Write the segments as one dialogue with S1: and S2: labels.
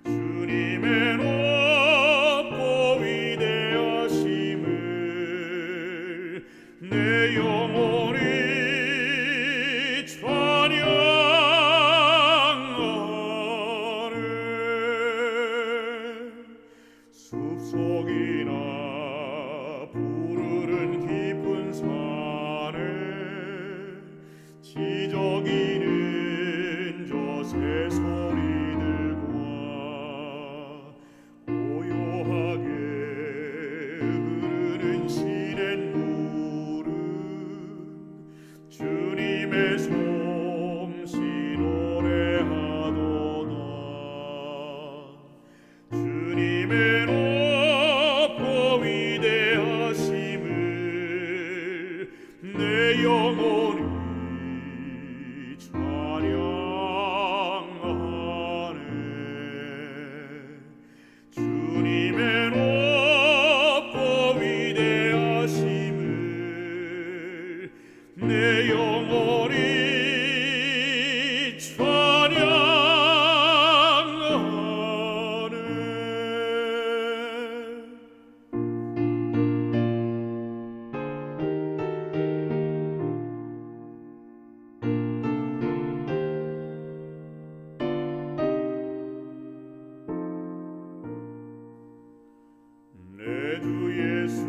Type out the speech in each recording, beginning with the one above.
S1: 주님의 높고 위대하심을 내 영혼이 찬양하네. 숲속이나 푸르른 깊은 산에 지저귀는 저 새소리들과 고요하게 흐르는 시냇물은 주님의 솜씨 노래하도다. 주님의 높고 위대하심을 내 영혼이 찬양하네. 주님의 높고 위대하심을 내 영혼이 찬양하네. 내 주 예수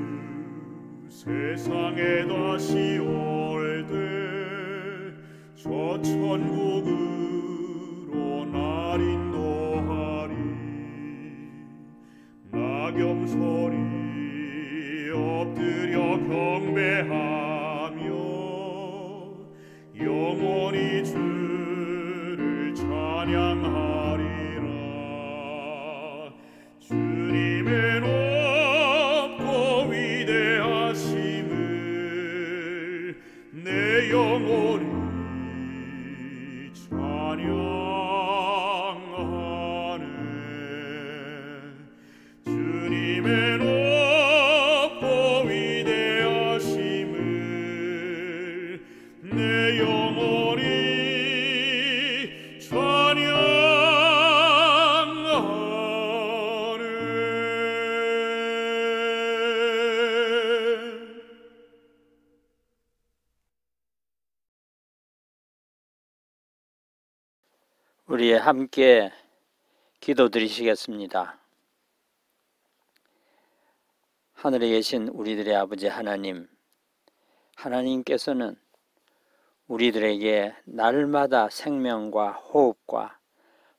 S1: 세상에 다시 올 때 저 천국으로 날 인도하리. 나 겸손히 엎드려 경배하며 영원히 주를 찬양하리라. 주님의 높고 위대하심을 내 영혼이 찬양하네. 주님의 높고 위대하심을 내 영혼이 찬양하네.
S2: 우리 함께 기도드리시겠습니다. 하늘에 계신 우리들의 아버지 하나님, 하나님께서는 우리들에게 날마다 생명과 호흡과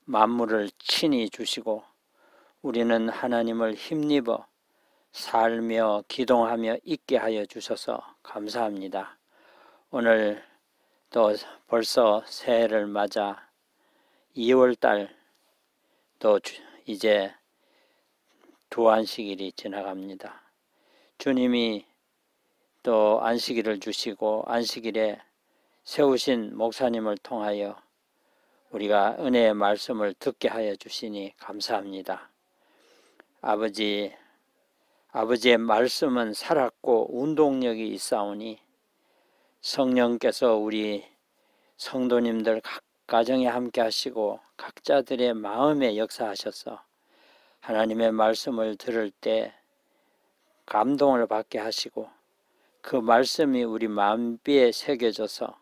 S2: 만물을 친히 주시고 우리는 하나님을 힘입어 살며 기동하며 있게 하여 주셔서 감사합니다. 오늘 또 벌써 새해를 맞아 2월달 또 이제 두 안식일이 지나갑니다. 주님이 또 안식일을 주시고 안식일에 세우신 목사님을 통하여 우리가 은혜의 말씀을 듣게 하여 주시니 감사합니다. 아버지의 말씀은 살았고 운동력이 있사오니 성령께서 우리 성도님들 각 가정에 함께 하시고 각자들의 마음에 역사하셔서 하나님의 말씀을 들을 때 감동을 받게 하시고 그 말씀이 우리 마음비에 새겨져서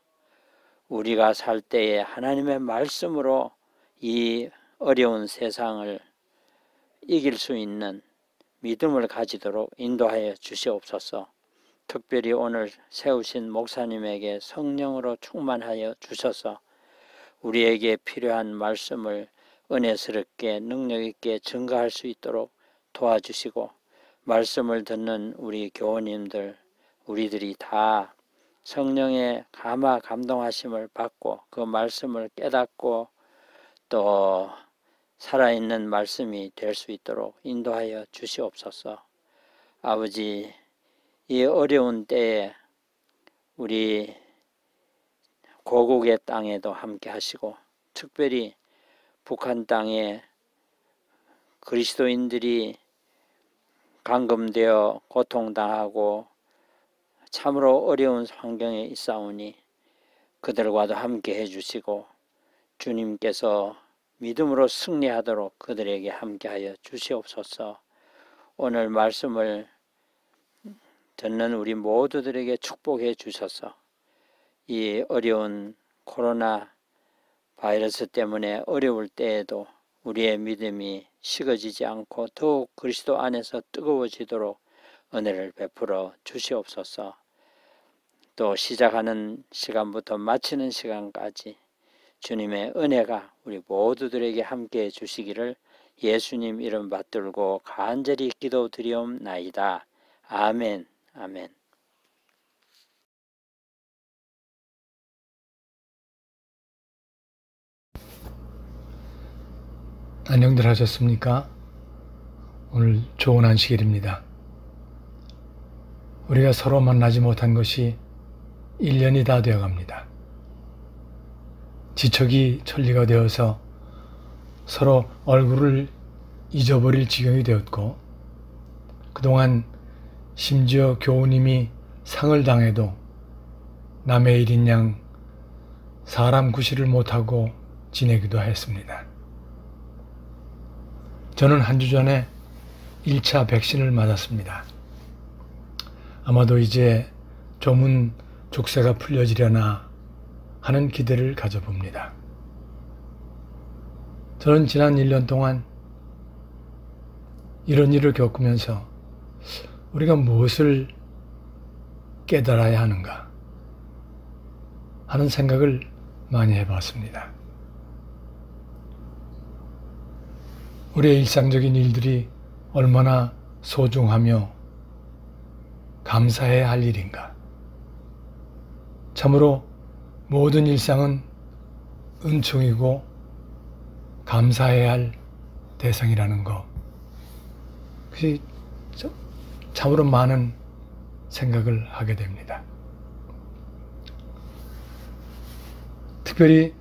S2: 우리가 살 때에 하나님의 말씀으로 이 어려운 세상을 이길 수 있는 믿음을 가지도록 인도하여 주시옵소서. 특별히 오늘 세우신 목사님에게 성령으로 충만하여 주셔서 우리에게 필요한 말씀을 은혜스럽게 능력있게 증거할 수 있도록 도와주시고 말씀을 듣는 우리 교우님들 우리들이 다 성령의 감동하심을 받고 그 말씀을 깨닫고 또 살아있는 말씀이 될 수 있도록 인도하여 주시옵소서. 아버지, 이 어려운 때에 우리 고국의 땅에도 함께 하시고 특별히 북한 땅에 그리스도인들이 감금되어 고통당하고 참으로 어려운 환경에 있사오니 그들과도 함께 해주시고 주님께서 믿음으로 승리하도록 그들에게 함께하여 주시옵소서. 오늘 말씀을 듣는 우리 모두들에게 축복해 주셔서 이 어려운 코로나 바이러스 때문에 어려울 때에도 우리의 믿음이 식어지지 않고 더욱 그리스도 안에서 뜨거워지도록 은혜를 베풀어 주시옵소서. 또 시작하는 시간부터 마치는 시간까지 주님의 은혜가 우리 모두들에게 함께해 주시기를 예수님 이름 받들고 간절히 기도드리옵나이다. 아멘. 아멘.
S3: 안녕들 하셨습니까? 오늘 좋은 안식일입니다. 우리가 서로 만나지 못한 것이 1년이 다 되어갑니다. 지척이 천리가 되어서 서로 얼굴을 잊어버릴 지경이 되었고, 그동안 심지어 교우님이 상을 당해도 남의 일인 양 사람 구실을 못하고 지내기도 했습니다. 저는 한 주 전에 1차 백신을 맞았습니다. 아마도 이제 조문 족쇄가 풀려지려나 하는 기대를 가져봅니다. 저는 지난 1년 동안 이런 일을 겪으면서 우리가 무엇을 깨달아야 하는가 하는 생각을 많이 해봤습니다. 우리의 일상적인 일들이 얼마나 소중하며 감사해야 할 일인가. 참으로 모든 일상은 은총이고 감사해야 할 대상이라는 것. 그것이 참으로 많은 생각을 하게 됩니다. 특별히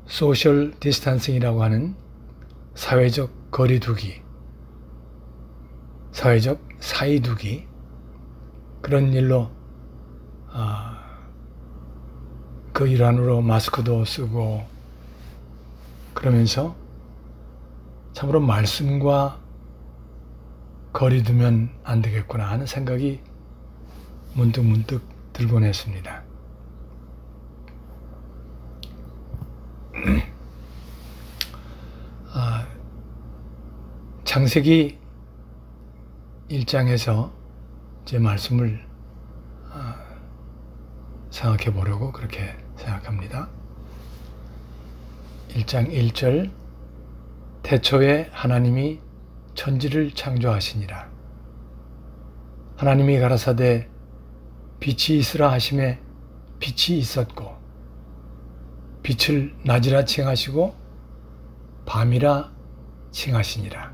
S3: 소셜 디스턴싱이라고 하는 사회적 거리두기, 사회적 사이두기, 그런 일로 그 일환으로 마스크도 쓰고 그러면서 참으로 말씀과 거리 두면 안 되겠구나 하는 생각이 문득 들곤 했습니다. 창세기 1장에서 제 말씀을 생각해 보려고 그렇게 생각합니다. 1장 1절, 태초에 하나님이 천지를 창조하시니라. 하나님이 가라사대 빛이 있으라 하심에 빛이 있었고, 빛을 낮이라 칭하시고 밤이라 칭하시니라.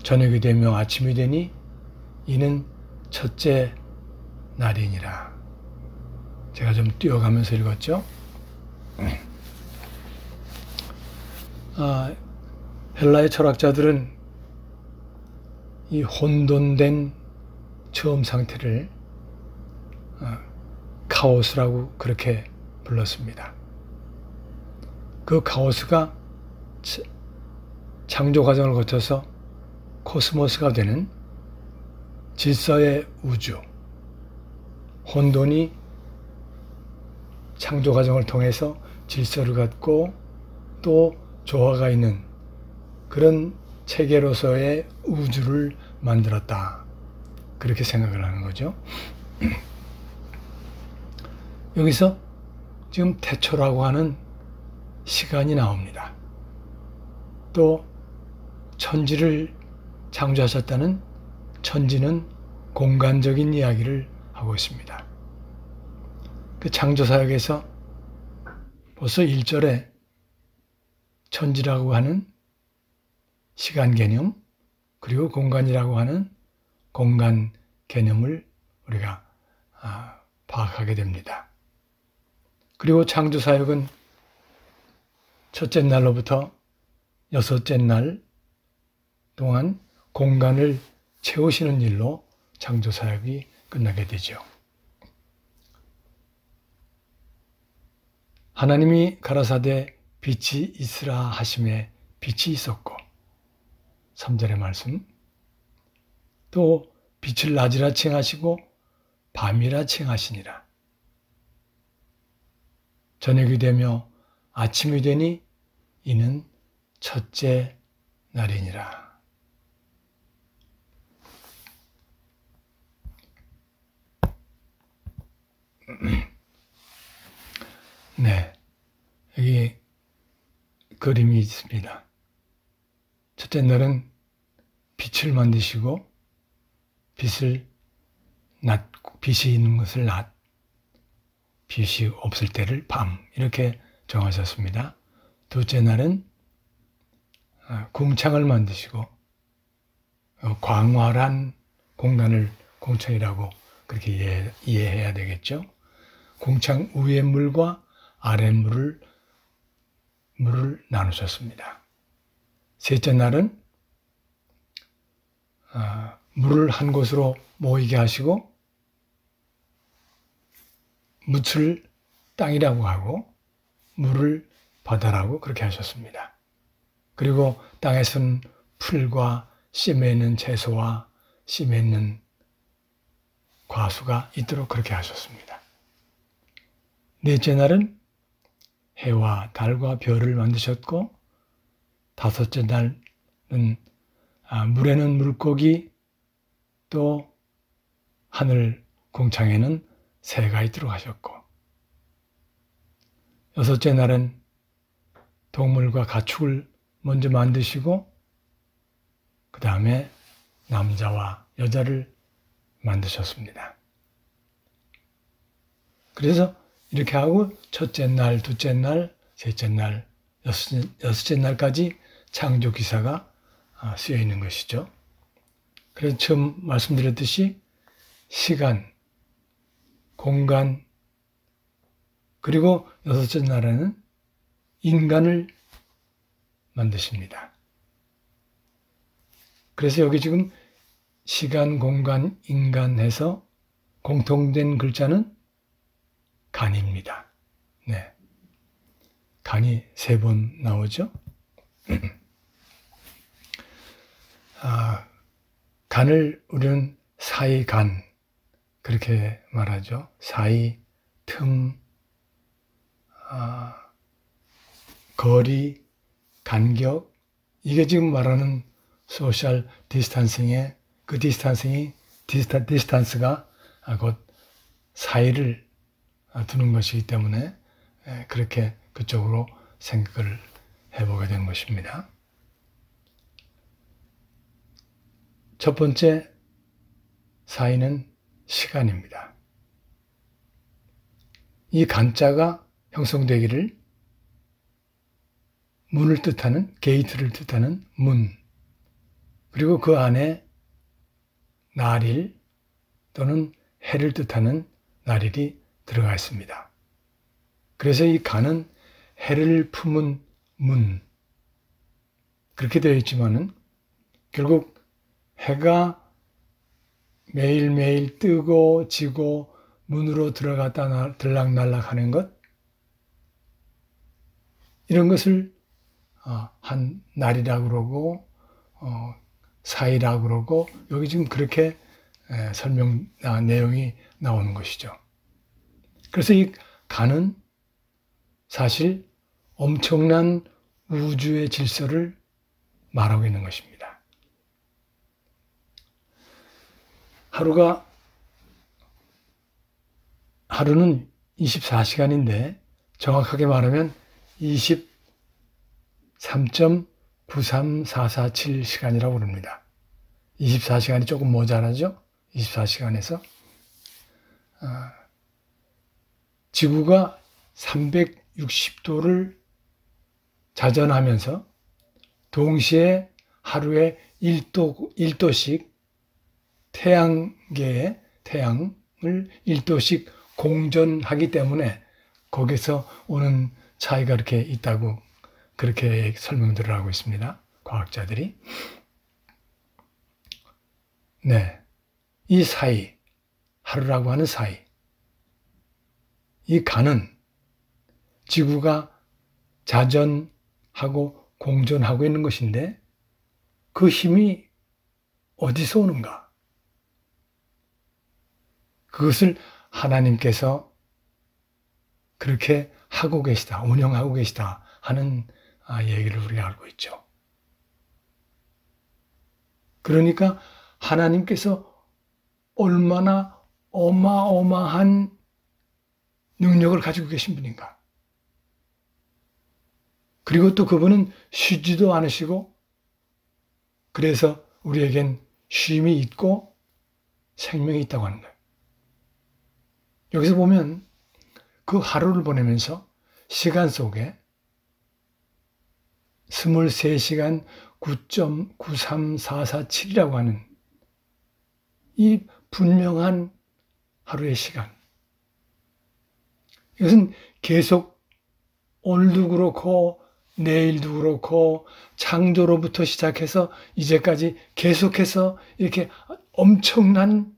S3: 저녁이 되며 아침이 되니 이는 첫째 날이니라. 제가 좀 뛰어가면서 읽었죠. 헬라의 철학자들은 이 혼돈된 처음 상태를 카오스라고 그렇게 불렀습니다. 그 카오스가 창조 과정을 거쳐서 코스모스가 되는 질서의 우주, 혼돈이 창조 과정을 통해서 질서를 갖고 또 조화가 있는 그런 체계로서의 우주를 만들었다. 그렇게 생각을 하는 거죠. 여기서 지금 태초라고 하는 시간이 나옵니다. 또 천지를 창조하셨다는 천지는 공간적인 이야기를 하고 있습니다. 그 창조사역에서 벌써 1절에 천지라고 하는 시간 개념, 그리고 공간이라고 하는 공간 개념을 우리가 파악하게 됩니다. 그리고 창조사역은 첫째 날로부터 여섯째 날 동안 공간을 채우시는 일로 창조사역이 끝나게 되죠. 하나님이 가라사대 빛이 있으라 하심에 빛이 있었고 3절의 말씀 또 빛을 낮이라 칭하시고 밤이라 칭하시니라. 저녁이 되며 아침이 되니 이는 첫째 날이니라. 네, 여기 그림이 있습니다. 첫째 날은 빛을 만드시고 빛이 있는 것을 낮, 빛이 없을 때를 밤 이렇게 정하셨습니다. 둘째 날은 궁창을 만드시고 광활한 공간을 궁창이라고 그렇게 이해해야 되겠죠. 궁창 위의 물과 아래 물을 나누셨습니다. 셋째 날은 물을 한 곳으로 모이게 하시고 묻을 땅이라고 하고 물을 바다라고 그렇게 하셨습니다. 그리고 땅에서는 풀과 씨에 있는 채소와 씨에 있는 과수가 있도록 그렇게 하셨습니다. 넷째 날은 해와 달과 별을 만드셨고 다섯째 날은 물에는 물고기 또 하늘 궁창에는 새가 있도록 하셨고 여섯째 날은 동물과 가축을 먼저 만드시고 그 다음에 남자와 여자를 만드셨습니다. 그래서 이렇게 하고 첫째 날, 둘째 날, 셋째 날, 여섯째 날까지 창조 기사가 쓰여 있는 것이죠. 그래서 처음 말씀드렸듯이 시간, 공간, 그리고 여섯째 날에는 인간을 만드십니다. 그래서 여기 지금 시간, 공간, 인간 해서 공통된 글자는 간입니다. 네. 간이 3번 나오죠. 간을 우리는 사이간 그렇게 말하죠. 사이, 틈, 거리, 간격 이게 지금 말하는 소셜 디스탄싱의 그 디스탄스가 곧 사이를 두는 것이기 때문에 그렇게 그쪽으로 생각을 해보게 된 것입니다. 첫 번째 사이는 시간입니다. 이 간자가 형성되기를 문을 뜻하는 게이트를 뜻하는 문 그리고 그 안에 날일 또는 해를 뜻하는 날일이 들어가 있습니다. 그래서 이 간은 해를 품은 문 그렇게 되어 있지만은 결국 해가 매일매일 뜨고 지고 문으로 들어갔다 들락날락 하는 것 이런 것을 한 날이라고 그러고 사이라고 그러고 여기 지금 그렇게 설명 내용이 나오는 것이죠. 그래서 이 간은 사실 엄청난 우주의 질서를 말하고 있는 것입니다. 하루는 24시간인데 정확하게 말하면 23.93447시간이라고 그럽니다. 24시간이 조금 모자라죠? 24시간에서 지구가 360도를 자전하면서 동시에 하루에 1도씩 태양계에 태양을 1도씩 공전하기 때문에 거기서 오는 차이가 이렇게 있다고 그렇게 설명들을 하고 있습니다. 과학자들이. 네. 이 사이, 하루라고 하는 사이. 이 간은 지구가 자전하고 공존하고 있는 것인데 그 힘이 어디서 오는가? 그것을 하나님께서 그렇게 하고 계시다, 운영하고 계시다 하는 얘기를 우리가 알고 있죠. 그러니까 하나님께서 얼마나 어마어마한 능력을 가지고 계신 분인가. 그리고 또 그분은 쉬지도 않으시고 그래서 우리에겐 쉼이 있고 생명이 있다고 하는 거예요. 여기서 보면 그 하루를 보내면서 시간 속에 23시간 9.93447이라고 하는 이 분명한 하루의 시간. 이것은 계속 오늘도 그렇고 내일도 그렇고 창조로부터 시작해서 이제까지 계속해서 이렇게 엄청난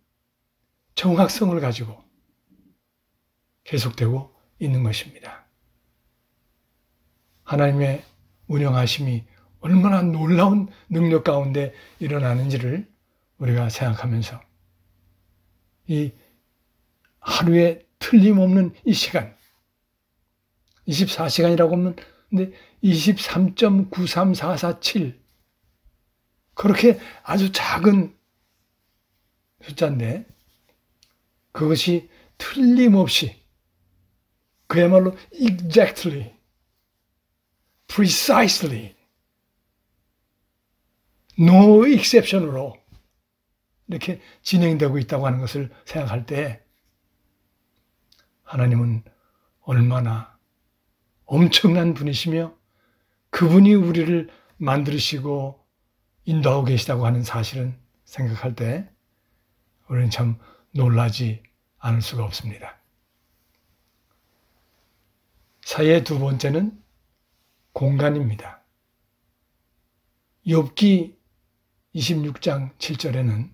S3: 정확성을 가지고 계속되고 있는 것입니다. 하나님의 운영하심이 얼마나 놀라운 능력 가운데 일어나는지를 우리가 생각하면서 이 하루에 틀림없는 이 시간 24시간이라고 하면 근데 23.93447 그렇게 아주 작은 숫자인데 그것이 틀림없이 그야말로 exactly, precisely, no exception으로 이렇게 진행되고 있다고 하는 것을 생각할 때 하나님은 얼마나 엄청난 분이시며 그분이 우리를 만드시고 인도하고 계시다고 하는 사실은 생각할 때 우리는 참 놀라지 않을 수가 없습니다. 사이의 두 번째는 공간입니다. 욥기 26장 7절에는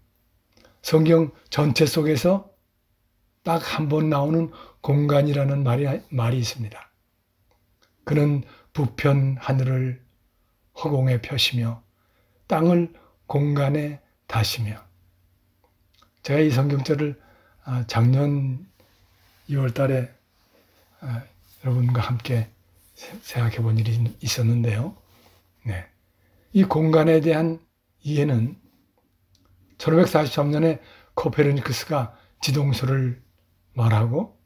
S3: 성경 전체 속에서 딱 한 번 나오는 공간이라는 말이 있습니다. 그는 부편 하늘을 허공에 펴시며 땅을 공간에 다시며. 제가 이 성경절을 작년 2월 달에 여러분과 함께 생각해 본 일이 있었는데요. 네. 이 공간에 대한 이해는 1543년에 코페르니쿠스가 지동설을 말하고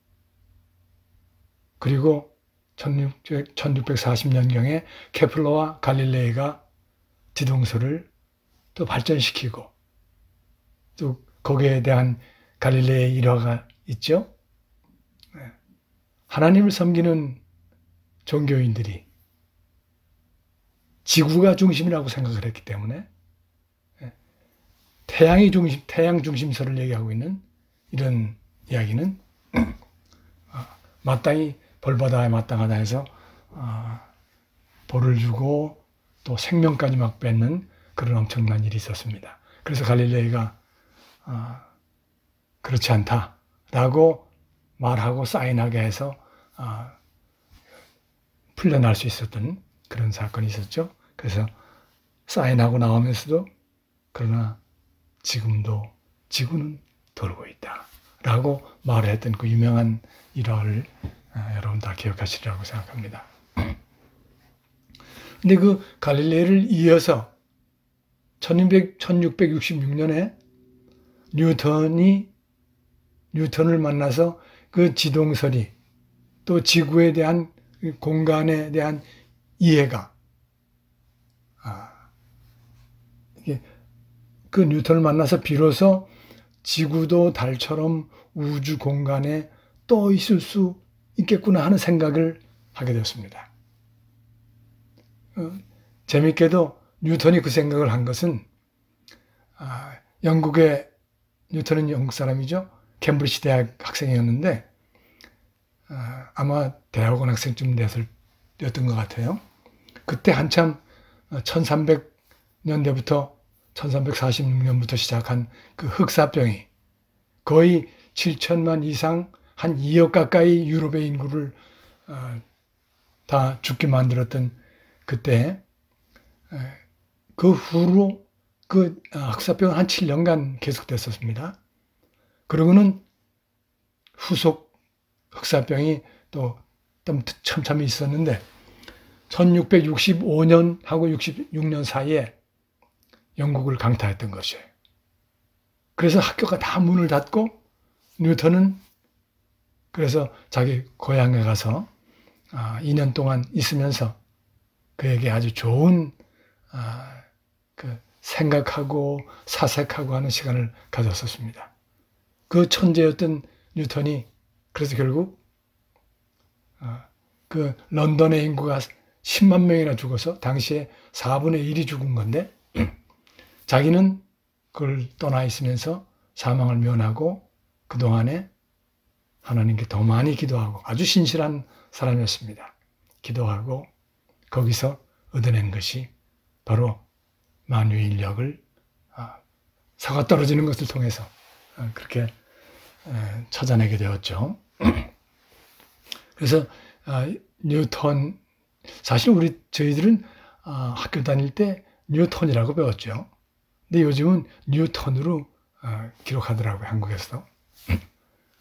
S3: 그리고 1640년경에 케플러와 갈릴레이가 지동설을 또 발전시키고 또 거기에 대한 갈릴레이의 일화가 있죠. 하나님을 섬기는 종교인들이 지구가 중심이라고 생각을 했기 때문에 태양 중심설을 얘기하고 있는 이런 이야기는 마땅히 벌받아야 마땅하다 해서 벌을 주고 또 생명까지 막 뺏는 그런 엄청난 일이 있었습니다. 그래서 갈릴레이가 그렇지 않다라고 말하고 사인하게 해서 풀려날 수 있었던 그런 사건이 있었죠. 그래서 사인하고 나오면서도 그러나 지금도 지구는 돌고 있다 라고 말을 했던 그 유명한 일화를 여러분 다 기억하시리라고 생각합니다. 근데 그 갈릴레이를 이어서 1666년에 뉴턴을 만나서 그 지동설이 또 지구에 대한 공간에 대한 이해가 그 뉴턴을 만나서 비로소 지구도 달처럼 우주 공간에 떠 있을 수 있겠구나 하는 생각을 하게 되었습니다. 재밌게도 뉴턴이 그 생각을 한 것은 영국의 뉴턴은 영국 사람이죠. 캠브리지 대학 학생이었는데 아마 대학원 학생쯤 되었던 것 같아요. 그때 한참 1300년대부터 1346년부터 시작한 그 흑사병이 거의 7천만 이상 한 2억 가까이 유럽의 인구를 다 죽게 만들었던 그때 그 후로 그 흑사병은 한 7년간 계속됐었습니다. 그러고는 후속 흑사병이 또 첨참이 있었는데 1665년하고 66년 사이에 영국을 강타했던 것이에요. 그래서 학교가 다 문을 닫고 뉴턴은 그래서 자기 고향에 가서 2년 동안 있으면서 그에게 아주 좋은 그 생각하고 사색하고 하는 시간을 가졌었습니다. 그 천재였던 뉴턴이 그래서 결국 그 런던의 인구가 10만 명이나 죽어서 당시에 4분의 1이 죽은 건데 자기는 그걸 떠나 있으면서 사망을 면하고 그동안에 하나님께 더 많이 기도하고 아주 신실한 사람이었습니다. 기도하고 거기서 얻어낸 것이 바로 만유인력을 서가 떨어지는 것을 통해서 그렇게 찾아내게 되었죠. 그래서 뉴턴, 사실 저희들은 학교 다닐 때 뉴턴이라고 배웠죠. 근데 요즘은 뉴턴으로 기록하더라고요, 한국에서도.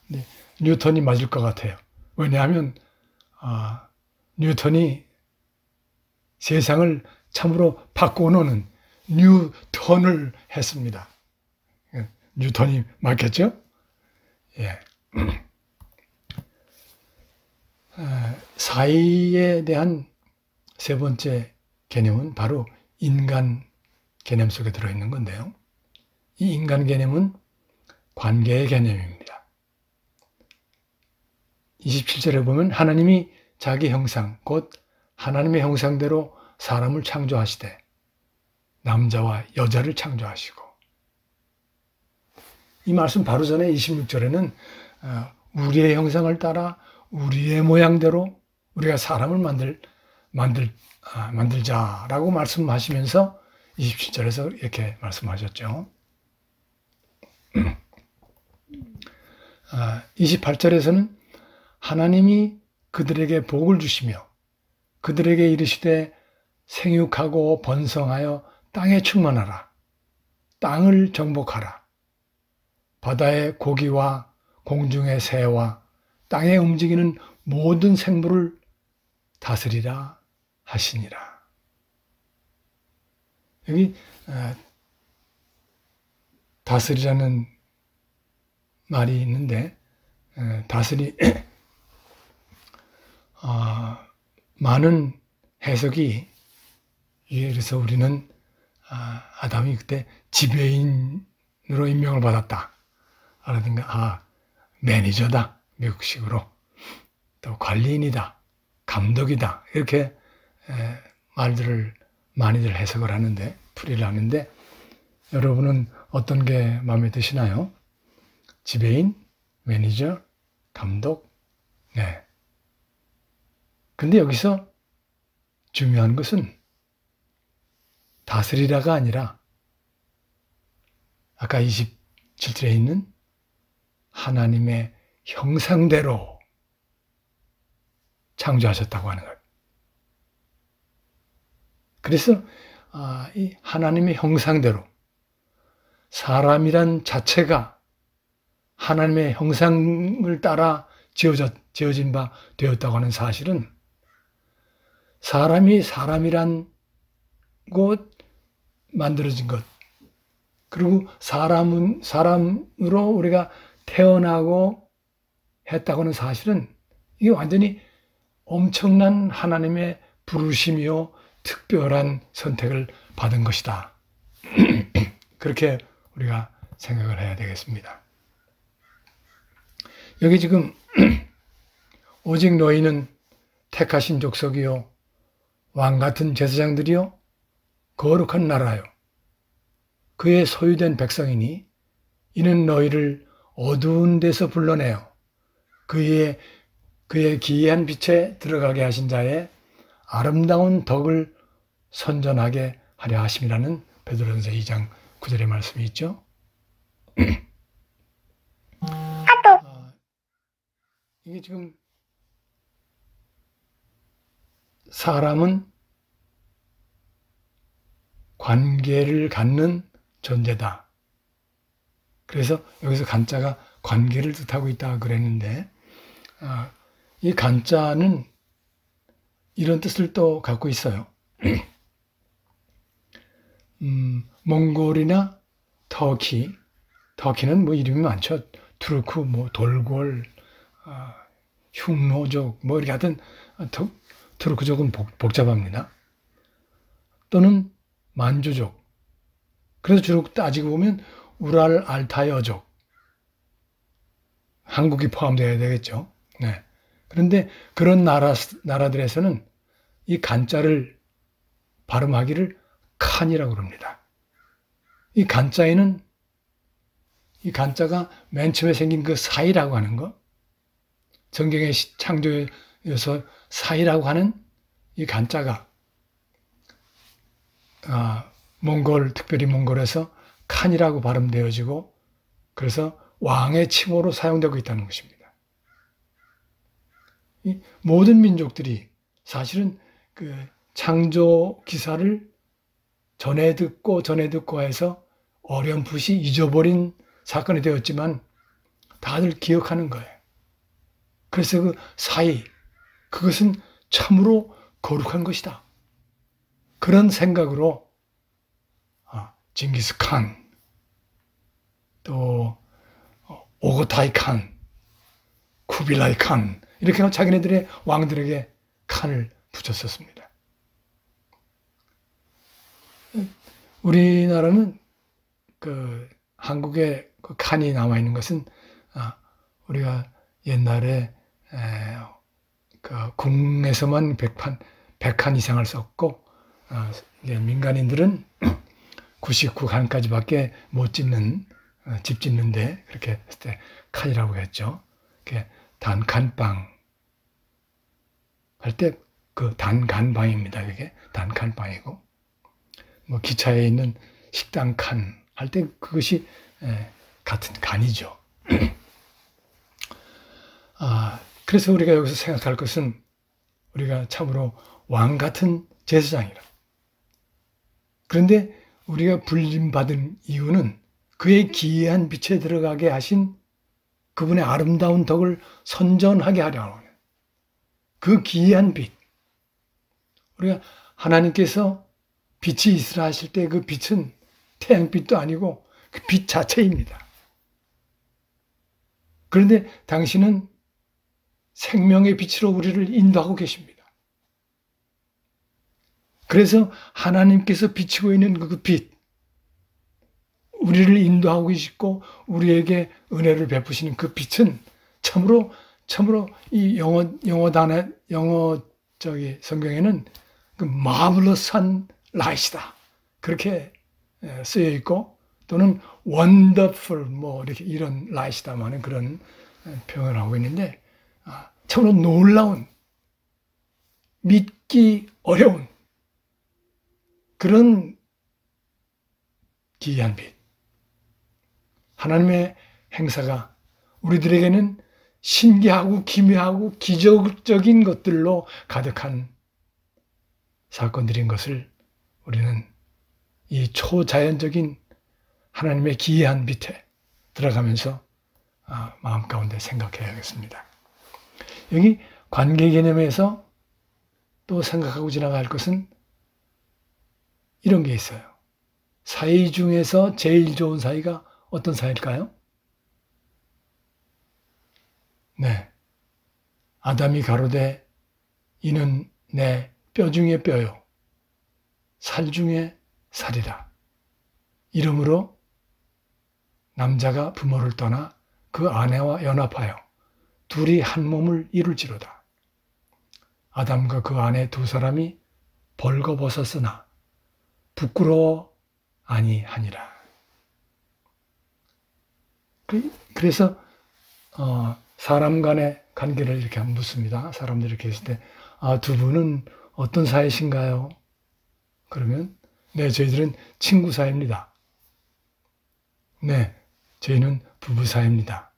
S3: 근데 뉴턴이 맞을 것 같아요. 왜냐하면 뉴턴이 세상을 참으로 바꿔놓는 뉴턴을 했습니다. 뉴턴이 맞겠죠? 예. 사이에 대한 세 번째 개념은 바로 인간 개념 속에 들어있는 건데요. 이 인간 개념은 관계의 개념입니다. 27절에 보면 하나님이 자기 형상, 곧 하나님의 형상대로 사람을 창조하시되 남자와 여자를 창조하시고, 이 말씀 바로 전에 26절에는 우리의 형상을 따라 우리의 모양대로 우리가 사람을 만들자라고 말씀하시면서 27절에서 이렇게 말씀하셨죠. 28절에서는 하나님이 그들에게 복을 주시며 그들에게 이르시되 생육하고 번성하여 땅에 충만하라. 땅을 정복하라. 바다의 고기와 공중의 새와 땅에 움직이는 모든 생물을 다스리라 하시니라. 여기 다스리라는 말이 있는데 많은 해석이, 그래서 우리는 아담이 그때 지배인으로 임명을 받았다 라든가 매니저다, 미국식으로, 또 관리인이다, 감독이다, 이렇게 말들을 많이들 해석을 하는데, 풀이를 하는데, 여러분은 어떤 게 마음에 드시나요? 지배인, 매니저, 감독? 네. 근데 여기서 중요한 것은 다스리라가 아니라 아까 27절에 있는 하나님의 형상대로 창조하셨다고 하는 것. 그래서 이 하나님의 형상대로, 사람이란 자체가 하나님의 형상을 따라 지어진 바 되었다고 하는 사실은, 사람이 사람이란 것 만들어진 것, 그리고 사람으로 우리가 태어나고 했다고 하는 사실은 이게 완전히 엄청난 하나님의 부르심이요 특별한 선택을 받은 것이다. 그렇게 우리가 생각을 해야 되겠습니다. 여기 지금 오직 너희는 택하신 족속이요 왕 같은 제사장들이요 거룩한 나라요 그의 소유된 백성이니 이는 너희를 어두운 데서 불러내어 그의 기이한 빛에 들어가게 하신 자의 아름다운 덕을 선전하게 하려 하심이라는 베드로전서 2장 9절의 말씀이 있죠. 이게 지금 사람은 관계를 갖는 존재다. 그래서 여기서 간자가 관계를 뜻하고 있다 그랬는데, 이 간자는 이런 뜻을 또 갖고 있어요. 몽골이나 터키는 뭐 이름이 많죠. 투르크, 뭐 돌골, 흉노족, 뭐 이렇게 하여튼 투르크족은 복잡합니다. 또는 만주족. 그래서 주로 따지고 보면 우랄 알타이어족, 한국이 포함되어야 되겠죠. 네. 그런데 그런 나라들에서는 이 간자를 발음하기를 칸이라고 그럽니다. 이 간자에는, 이 간자가 맨 처음에 생긴 그 사이라고 하는 거, 성경의 창조에서 사이라고 하는 이 간자가 특별히 몽골에서 칸이라고 발음되어지고, 그래서 왕의 칭호로 사용되고 있다는 것입니다. 이 모든 민족들이 사실은 그 창조 기사를 전에 듣고 해서 어렴풋이 잊어버린 사건이 되었지만 다들 기억하는 거예요. 그래서 그 사이, 그것은 참으로 거룩한 것이다. 그런 생각으로 징기스 칸, 또 오고타이 칸, 쿠빌라이 칸, 이렇게 자기네들의 왕들에게 칸을 붙였었습니다. 우리나라는 그 한국에 그 칸이 남아 있는 것은 우리가 옛날에 그 궁에서만 100칸 이상을 썼고, 민간인들은 99칸까지밖에 못 짓는, 집 짓는데 그렇게 했을 때 칸이라고 했죠. 단칸방 할 때 그 단칸방입니다. 그게 단칸방이고, 뭐 기차에 있는 식당 칸 할 때 그것이 같은 간이죠. 그래서 우리가 여기서 생각할 것은 우리가 참으로 왕 같은 제사장이라. 그런데 우리가 불림받은 이유는 그의 기이한 빛에 들어가게 하신 그분의 아름다운 덕을 선전하게 하려고 하는 그 기이한 빛. 우리가 하나님께서 빛이 있으라 하실 때 그 빛은 태양빛도 아니고 그 빛 자체입니다. 그런데 당신은 생명의 빛으로 우리를 인도하고 계십니다. 그래서 하나님께서 비치고 있는 그 빛, 우리를 인도하고 계시고 우리에게 은혜를 베푸시는 그 빛은 참으로 이 성경에는 그 marvelous한 light이다. 그렇게 쓰여 있고, 또는 wonderful 뭐 이렇게 이런 light이다마는 그런 표현을 하고 있는데, 참으로 놀라운, 믿기 어려운 그런 기이한 빛. 하나님의 행사가 우리들에게는 신기하고 기묘하고 기적적인 것들로 가득한 사건들인 것을 우리는 이 초자연적인 하나님의 기이한 빛에 들어가면서 마음 가운데 생각해야겠습니다. 여기 관계 개념에서 또 생각하고 지나갈 것은 이런 게 있어요. 사이 중에서 제일 좋은 사이가 어떤 사이일까요? 네. 아담이 가로되 이는 내 뼈 중에 뼈요 살 중에 살이라. 이러므로 남자가 부모를 떠나 그 아내와 연합하여 둘이 한 몸을 이룰지로다. 아담과 그 아내 두 사람이 벌거벗었으나 부끄러워 아니하니라. 그래서 사람 간의 관계를 이렇게 묻습니다. 사람들이 이렇게 있을 때 두 분은 어떤 사이신가요? 그러면 네, 저희들은 친구 사이입니다. 네, 저희는 부부 사이입니다.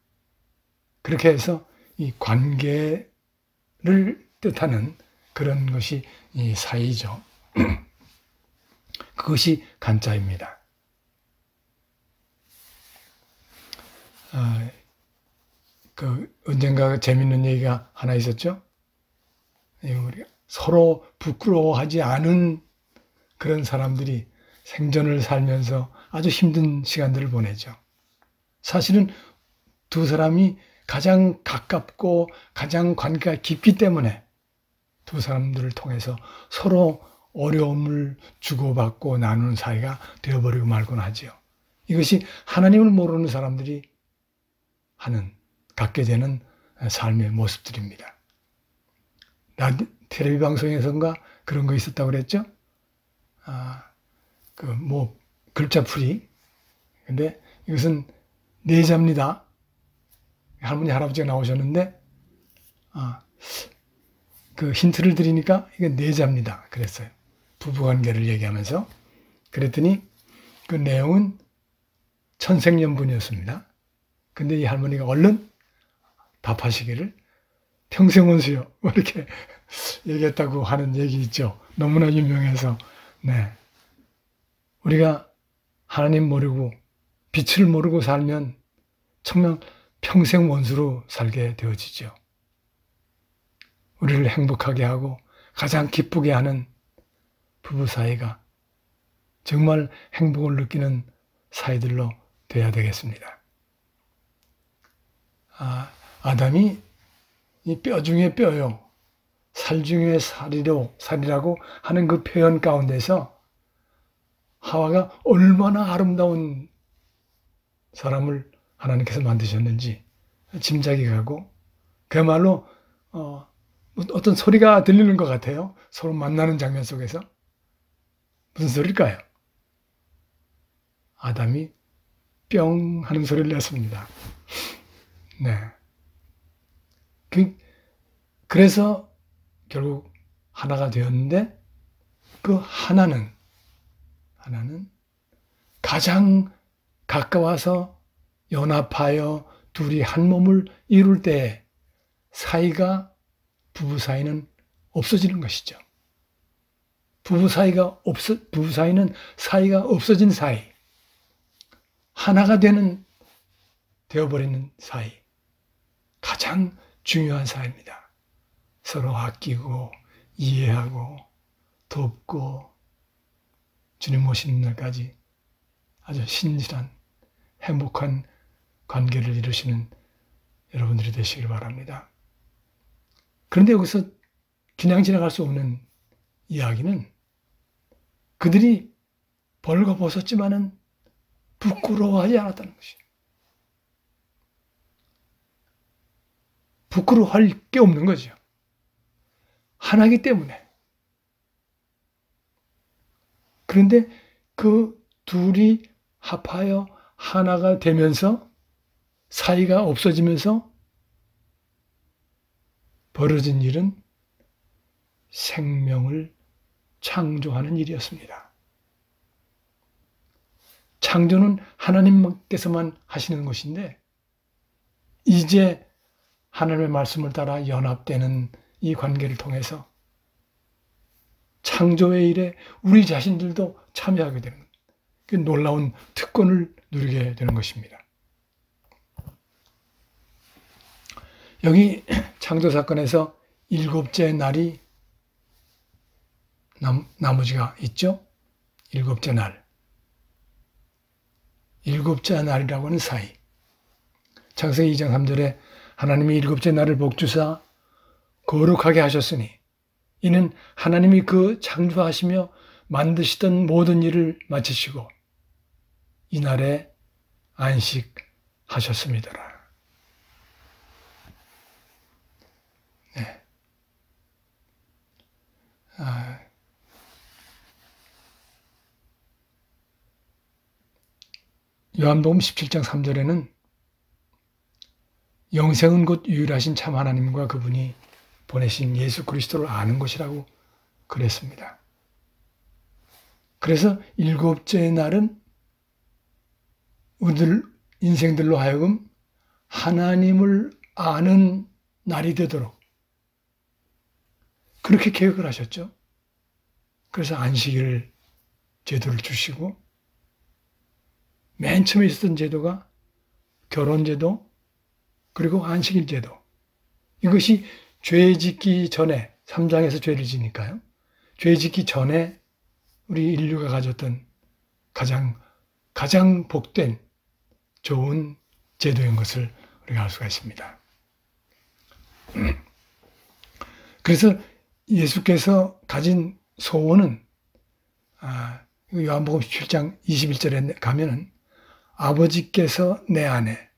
S3: 그렇게 해서 이 관계를 뜻하는 그런 것이 이 사이죠. 그것이 간자입니다. 언젠가 재밌는 얘기가 하나 있었죠. 우리가 서로 부끄러워하지 않은 그런 사람들이 생전을 살면서 아주 힘든 시간들을 보내죠. 사실은 두 사람이 가장 가깝고 가장 관계가 깊기 때문에 두 사람들을 통해서 서로 어려움을 주고받고 나누는 사이가 되어버리고 말곤 하죠. 이것이 하나님을 모르는 사람들이 갖게 되는 삶의 모습들입니다. 텔레비 방송에선가 그런 거 있었다고 그랬죠? 글자풀이. 근데 이것은 내자입니다. 할머니, 할아버지가 나오셨는데, 그 힌트를 드리니까 이게 내자입니다. 그랬어요. 부부관계를 얘기하면서. 그랬더니 그 내용은 천생연분이었습니다. 근데 이 할머니가 얼른 답하시기를 평생 원수요. 이렇게 얘기했다고 하는 얘기 있죠. 너무나 유명해서. 네. 우리가 하나님 모르고 빛을 모르고 살면 정말 평생 원수로 살게 되어지죠. 우리를 행복하게 하고 가장 기쁘게 하는 부부 사이가 정말 행복을 느끼는 사이들로 돼야 되겠습니다. 아담이 이 뼈 중에 뼈요, 살 중에 살이라고 하는 그 표현 가운데서 하와가 얼마나 아름다운 사람을 하나님께서 만드셨는지 짐작이 가고, 그야말로 어떤 소리가 들리는 것 같아요. 서로 만나는 장면 속에서. 무슨 소리일까요? 아담이 뿅 하는 소리를 냈습니다. 네. 그래서 결국 하나가 되었는데, 그 하나는 가장 가까워서 연합하여 둘이 한 몸을 이룰 때 부부 사이는 없어지는 것이죠. 부부 사이는 사이가 없어진 사이, 하나가 되어버리는 사이, 가장 중요한 사이입니다. 서로 아끼고 이해하고 돕고 주님 오시는 날까지 아주 신실한 행복한 관계를 이루시는 여러분들이 되시길 바랍니다. 그런데 여기서 그냥 지나갈 수 없는 이야기는, 그들이 벌거벗었지만은 부끄러워하지 않았다는 것이에요. 부끄러워할 게 없는 거죠. 하나이기 때문에. 그런데 그 둘이 합하여 하나가 되면서 사이가 없어지면서 벌어진 일은 생명을 창조하는 일이었습니다. 창조는 하나님께서만 하시는 것인데, 이제 하나님의 말씀을 따라 연합되는 이 관계를 통해서 창조의 일에 우리 자신들도 참여하게 되는, 그 놀라운 특권을 누리게 되는 것입니다. 여기 창조 사건에서 7째 날이 나머지가 있죠. 7째 날. 7째 날이라고 하는 사이. 창세기 2장 3절에 하나님이 7째 날을 복주사 거룩하게 하셨으니 이는 하나님이 그 창조하시며 만드시던 모든 일을 마치시고 이 날에 안식하셨습니다. 네. 요한복음 17장 3절에는 영생은 곧 유일하신 참 하나님과 그분이 보내신 예수 그리스도를 아는 것이라고 그랬습니다. 그래서 7째 날은 우리들 인생들로 하여금 하나님을 아는 날이 되도록, 그렇게 계획을 하셨죠. 그래서 안식일 제도를 주시고 맨 처음에 있었던 제도가 결혼제도 그리고 안식일 제도. 이것이 죄 짓기 전에 3장에서 죄를 지니까요. 죄 짓기 전에 우리 인류가 가졌던 가장 복된 좋은 제도인 것을 우리가 알 수가 있습니다. 그래서 예수께서 가진 소원은 요한복음 17장 21절에 가면은 아버지께서 내 안에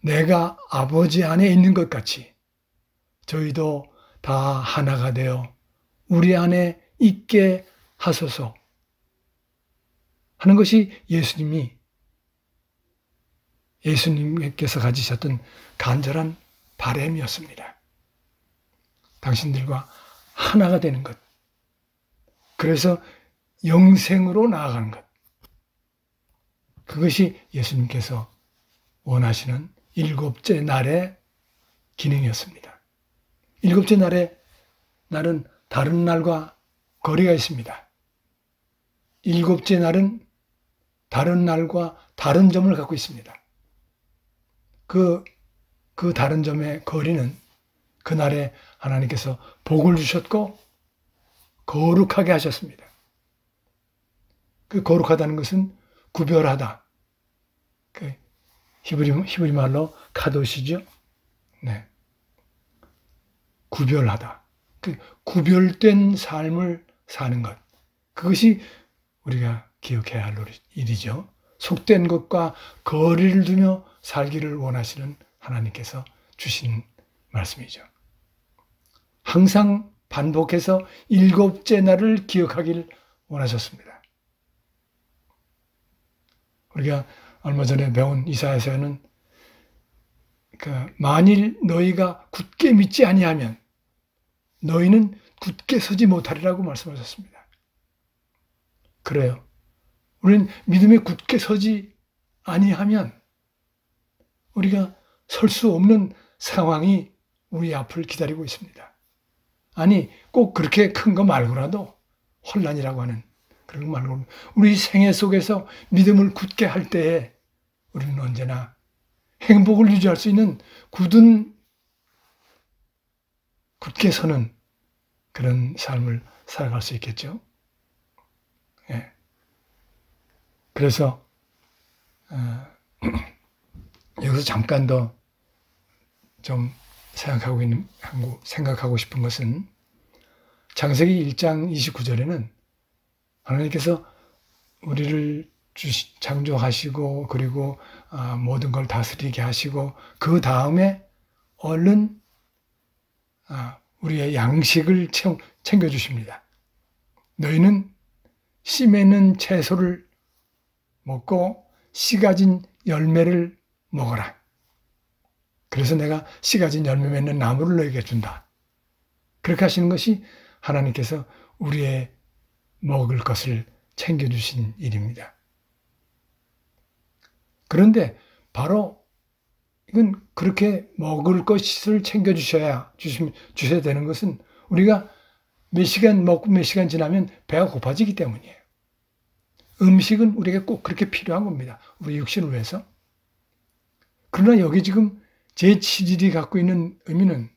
S3: 내가 아버지 안에 있는 것 같이 저희도 다 하나가 되어 우리 안에 있게 하소서 하는 것이 예수님께서 가지셨던 간절한 바람이었습니다. 당신들과 하나가 되는 것. 그래서 영생으로 나아가는 것. 그것이 예수님께서 원하시는 일곱째 날의 기능이었습니다. 일곱째 날은 다른 날과 거리가 있습니다. 일곱째 날은 다른 날과 다른 점을 갖고 있습니다. 그 다른 점의 거리는 그날에 하나님께서 복을 주셨고 거룩하게 하셨습니다. 그 거룩하다는 것은 구별하다. 그 히브리 말로 카도시죠. 네. 구별하다. 그 구별된 삶을 사는 것. 그것이 우리가 기억해야 할 일이죠. 속된 것과 거리를 두며 살기를 원하시는 하나님께서 주신 말씀이죠. 항상 반복해서 일곱째 날을 기억하길 원하셨습니다. 우리가 얼마 전에 배운 이사야서에는 만일 너희가 굳게 믿지 아니하면 너희는 굳게 서지 못하리라고 말씀하셨습니다. 그래요. 우리는 믿음에 굳게 서지 아니하면 우리가 설 수 없는 상황이 우리 앞을 기다리고 있습니다. 아니 꼭 그렇게 큰 거 말고라도 혼란이라고 하는 그런 거 말고 우리 생애 속에서 믿음을 굳게 할 때에 우리는 언제나 행복을 유지할 수 있는 굳게 서는 그런 삶을 살아갈 수 있겠죠. 예. 그래서 여기서 잠깐 더 좀 생각하고 싶은 것은 창세기 1장 29절에는 하나님께서 우리를 창조하시고 그리고 모든 걸 다스리게 하시고 그 다음에 얼른 우리의 양식을 챙겨주십니다. 너희는 씨 맺는 채소를 먹고 씨 가진 열매를 먹어라. 그래서 내가 씨 가진 열매 맺는 나무를 너희에게 준다. 그렇게 하시는 것이 하나님께서 우리의 먹을 것을 챙겨주신 일입니다. 그런데 바로 이건 그렇게 먹을 것을 챙겨주셔야 되는 것은 우리가 몇 시간 먹고 몇 시간 지나면 배가 고파지기 때문이에요. 음식은 우리에게 꼭 그렇게 필요한 겁니다. 우리 육신을 위해서. 그러나 여기 지금 제7일이 갖고 있는 의미는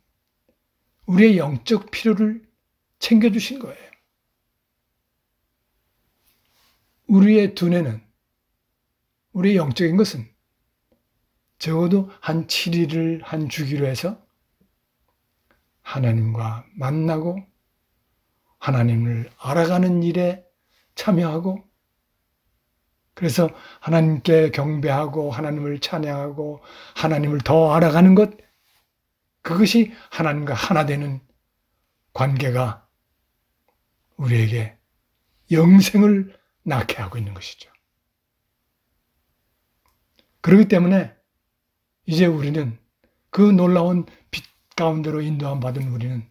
S3: 우리의 영적 필요를 챙겨주신 거예요. 우리의 두뇌는, 우리의 영적인 것은 적어도 한 7일을 한 주기로 해서 하나님과 만나고 하나님을 알아가는 일에 참여하고 그래서 하나님께 경배하고 하나님을 찬양하고 하나님을 더 알아가는 것, 그것이 하나님과 하나 되는 관계가 우리에게 영생을 낳게 하고 있는 것이죠. 그렇기 때문에 이제 우리는 그 놀라운 빛 가운데로 인도함 받은 우리는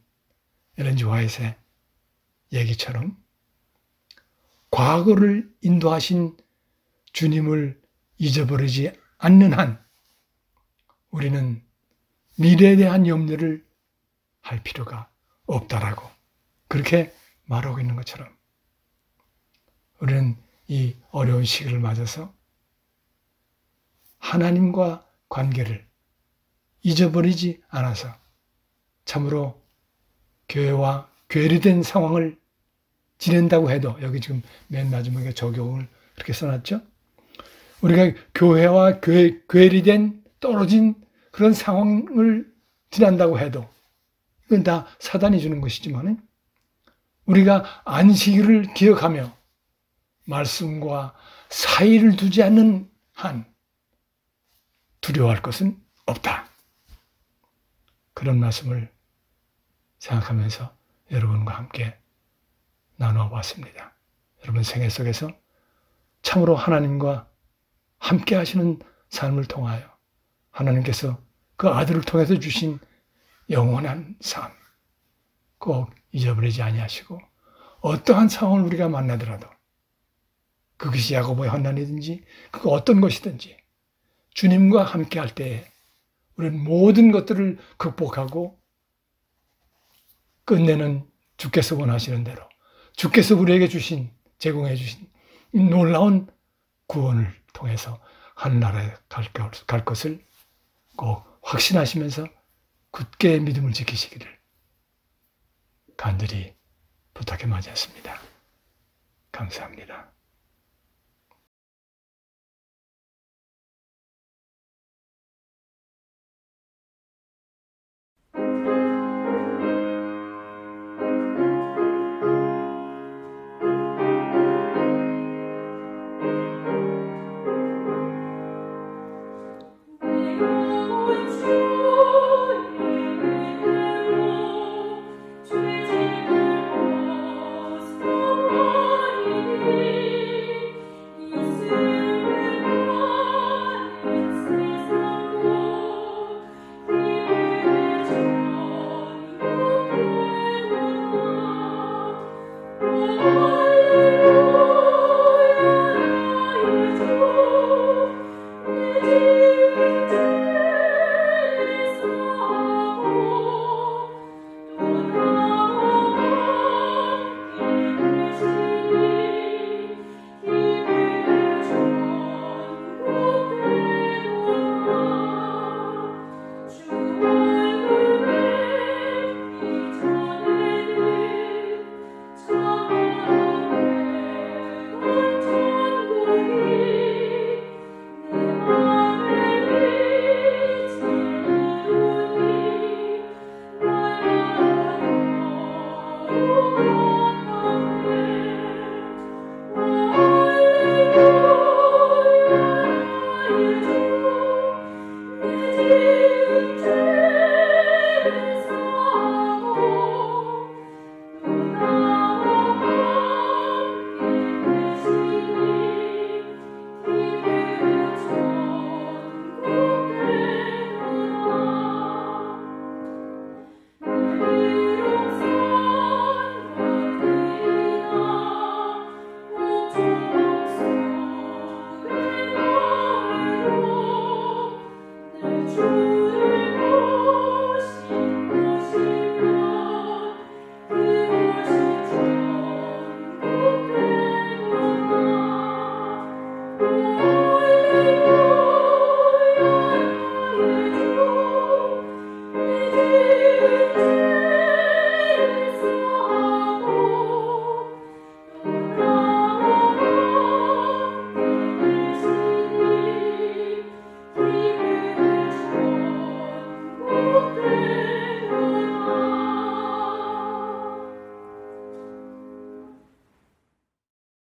S3: 엘렌 G 화이트의 얘기처럼 과거를 인도하신 주님을 잊어버리지 않는 한 우리는 미래에 대한 염려를 할 필요가 없다라고 그렇게 말하고 있는 것처럼 우리는 이 어려운 시기를 맞아서 하나님과 관계를 잊어버리지 않아서 참으로 교회와 괴리된 상황을 지낸다고 해도 여기 지금 맨 마지막에 적용을 이렇게 써놨죠. 우리가 교회와 괴리된 떨어진 그런 상황을 지난다고 해도 이건 다 사단이 주는 것이지만 우리가 안식일을 기억하며 말씀과 사이를 두지 않는 한 두려워할 것은 없다. 그런 말씀을 생각하면서 여러분과 함께 나누어 봤습니다. 여러분 생애 속에서 참으로 하나님과 함께 하시는 삶을 통하여 하나님께서 그 아들을 통해서 주신 영원한 삶 꼭 잊어버리지 아니하시고 어떠한 상황을 우리가 만나더라도 그것이 야고보의 환난이든지 그 어떤 것이든지 주님과 함께 할 때에 우리는 모든 것들을 극복하고 끝내는 주께서 원하시는 대로 주께서 우리에게 제공해 주신 이 놀라운 구원을 통해서 하늘나라에 갈 것을 꼭 확신하시면서 굳게 믿음을 지키시기를 간절히 부탁해 마치겠습니다. 감사합니다.